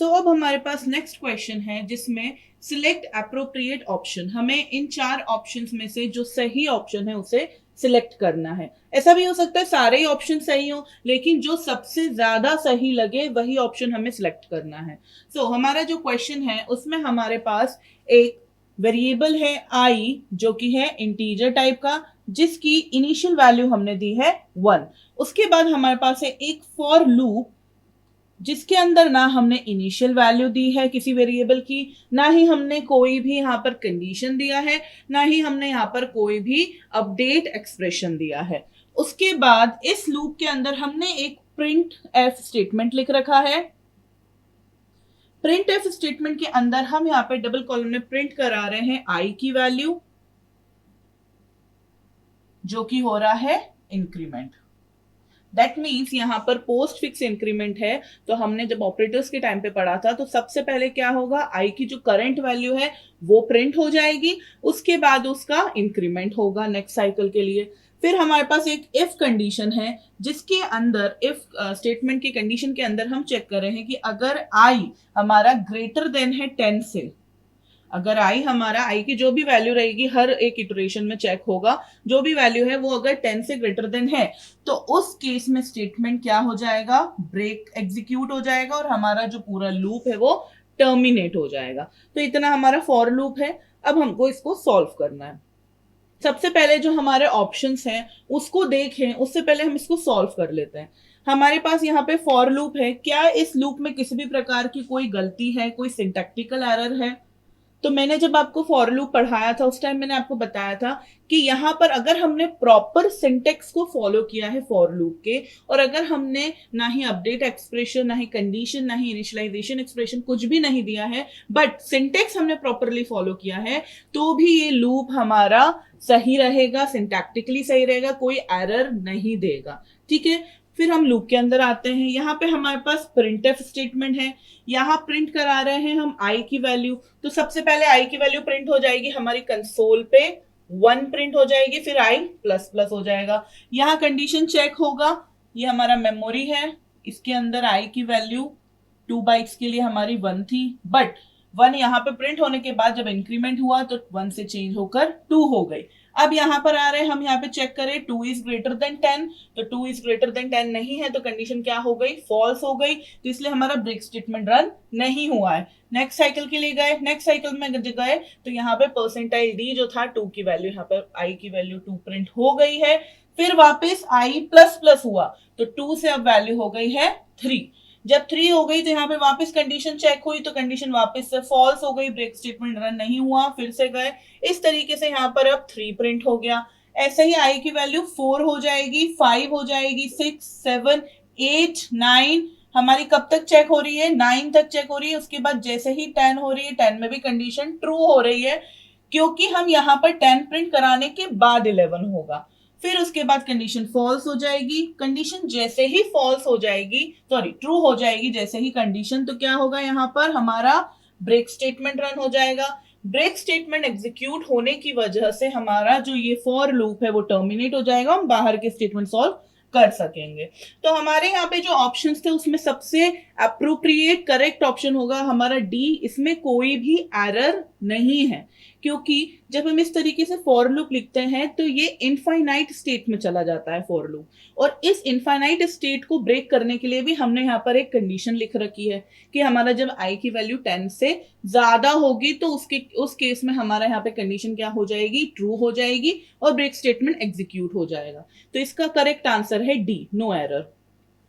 अब हमारे पास next question है जिसमें सिलेक्ट अप्रोप्रिएट ऑप्शन, हमें इन चार ऑप्शंस में से जो सही ऑप्शन है उसे सिलेक्ट करना है। ऐसा भी हो सकता है सारे ही ऑप्शन सही हो, लेकिन जो सबसे ज्यादा सही लगे वही ऑप्शन हमें सिलेक्ट करना है। हमारा जो क्वेश्चन है उसमें हमारे पास एक वेरिएबल है आई, जो कि है इंटीजर टाइप का, जिसकी इनिशियल वैल्यू हमने दी है 1। उसके बाद हमारे पास है एक फॉर लूप जिसके अंदर ना हमने इनिशियल वैल्यू दी है किसी वेरिएबल की, ना ही हमने कोई भी यहाँ पर कंडीशन दिया है, ना ही हमने यहाँ पर कोई भी अपडेट एक्सप्रेशन दिया है। उसके बाद इस लूप के अंदर हमने एक प्रिंट एफ स्टेटमेंट लिख रखा है। प्रिंट एफ स्टेटमेंट के अंदर हम यहाँ पे डबल कॉलम में प्रिंट करा रहे हैं आई की वैल्यू, जो कि हो रहा है इंक्रीमेंट। दैट मीन्स यहाँ पर पोस्ट फिक्स इंक्रीमेंट है, तो हमने जब ऑपरेटर्स के टाइम पे पढ़ा था तो सबसे पहले क्या होगा, आई की जो करंट वैल्यू है वो प्रिंट हो जाएगी, उसके बाद उसका इंक्रीमेंट होगा नेक्स्ट साइकिल के लिए। फिर हमारे पास एक इफ कंडीशन है जिसके अंदर इफ स्टेटमेंट की कंडीशन के अंदर हम चेक कर रहे हैं कि अगर आई हमारा ग्रेटर देन है 10 से, अगर आई हमारा आई की जो भी वैल्यू रहेगी हर एक इटरेशन में चेक होगा, जो भी वैल्यू है वो अगर 10 से ग्रेटर देन है तो उस केस में स्टेटमेंट क्या हो जाएगा, ब्रेक एग्जीक्यूट हो जाएगा और हमारा जो पूरा लूप है वो टर्मिनेट हो जाएगा। तो इतना हमारा फॉर लूप है। अब हमको इसको सॉल्व करना है। सबसे पहले जो हमारे ऑप्शंस हैं उसको देखें, उससे पहले हम इसको सॉल्व कर लेते हैं। हमारे पास यहाँ पे फॉर लूप है, क्या इस लूप में किसी भी प्रकार की कोई गलती है, कोई सिंटैक्टिकल एरर है? तो मैंने जब आपको फॉर लूप पढ़ाया था उस टाइम मैंने आपको बताया था कि यहाँ पर अगर हमने प्रॉपर सिंटेक्स को फॉलो किया है फॉर लूप के, और अगर हमने ना ही अपडेट एक्सप्रेशन, ना ही कंडीशन, ना ही इनिशियलाइजेशन एक्सप्रेशन, कुछ भी नहीं दिया है, बट सिंटेक्स हमने प्रॉपरली फॉलो किया है, तो भी ये लूप हमारा सही रहेगा, सिंटैक्टिकली सही रहेगा, कोई एरर नहीं देगा। ठीक है, फिर हम लूप के अंदर आते हैं। यहाँ पे हमारे पास प्रिंटफ स्टेटमेंट है, यहाँ प्रिंट करा रहे हैं हम आई की वैल्यू। तो सबसे पहले आई की वैल्यू प्रिंट हो जाएगी हमारी कंसोल पे, 1 प्रिंट हो जाएगी, फिर आई प्लस प्लस हो जाएगा। यहाँ कंडीशन चेक होगा, ये हमारा मेमोरी है, इसके अंदर आई की वैल्यू 2 बाइट्स के लिए हमारी 1 थी, बट 1 यहाँ पे प्रिंट होने के बाद जब इंक्रीमेंट हुआ तो 1 से चेंज होकर 2 हो गई। अब यहाँ पर आ रहे हैं हम, यहाँ पे चेक करें 2 इज ग्रेटर देन 10, तो 2 इज ग्रेटर देन 10 नहीं है, तो कंडीशन क्या हो गई, फॉल्स हो गई, तो इसलिए हमारा ब्रेक स्टेटमेंट रन नहीं हुआ है। नेक्स्ट साइकिल के लिए गए, नेक्स्ट साइकिल में गए तो यहाँ पे परसेंटाइल डी जो था 2 की वैल्यू, यहाँ पर आई की वैल्यू 2 प्रिंट हो गई है। फिर वापस आई प्लस प्लस हुआ तो 2 से अब वैल्यू हो गई है 3। जब 3 हो गई तो यहाँ पे वापस कंडीशन चेक हुई तो कंडीशन वापस से फॉल्स हो गई, ब्रेक स्टेटमेंट रन नहीं हुआ, फिर से गए, इस तरीके से यहाँ पर अब 3 प्रिंट हो गया। ऐसे ही आई की वैल्यू 4 हो जाएगी, 5 हो जाएगी, 6, 7, 8, 9 हमारी कब तक चेक हो रही है, 9 तक चेक हो रही है। उसके बाद जैसे ही 10 हो रही है, 10 में भी कंडीशन ट्रू हो रही है, क्योंकि हम यहाँ पर 10 प्रिंट कराने के बाद 11 होगा। फिर उसके बाद कंडीशन फॉल्स हो जाएगी, कंडीशन जैसे ही फॉल्स हो जाएगी, सॉरी ट्रू हो जाएगी जैसे ही कंडीशन, तो क्या होगा, यहाँ पर हमारा ब्रेक स्टेटमेंट रन हो जाएगा। ब्रेक स्टेटमेंट एग्जीक्यूट होने की वजह से हमारा जो ये फॉर लूप है वो टर्मिनेट हो जाएगा, हम बाहर के स्टेटमेंट सॉल्व कर सकेंगे। तो हमारे यहाँ पे जो ऑप्शंस थे उसमें सबसे अप्रोप्रिएट करेक्ट ऑप्शन होगा हमारा डी, इसमें कोई भी एरर नहीं है, क्योंकि जब हम इस तरीके से फॉर लूप लिखते हैं तो ये इनफाइनाइट स्टेट में चला जाता है फॉर लूप, और इस इनफाइनाइट स्टेट को ब्रेक करने के लिए भी हमने यहाँ पर एक कंडीशन लिख रखी है कि हमारा जब आई की वैल्यू 10 से ज्यादा होगी तो उस केस में हमारा यहाँ पे कंडीशन क्या हो जाएगी, ट्रू हो जाएगी और ब्रेक स्टेटमेंट एग्जीक्यूट हो जाएगा। तो इसका करेक्ट आंसर है डी, नो एरर।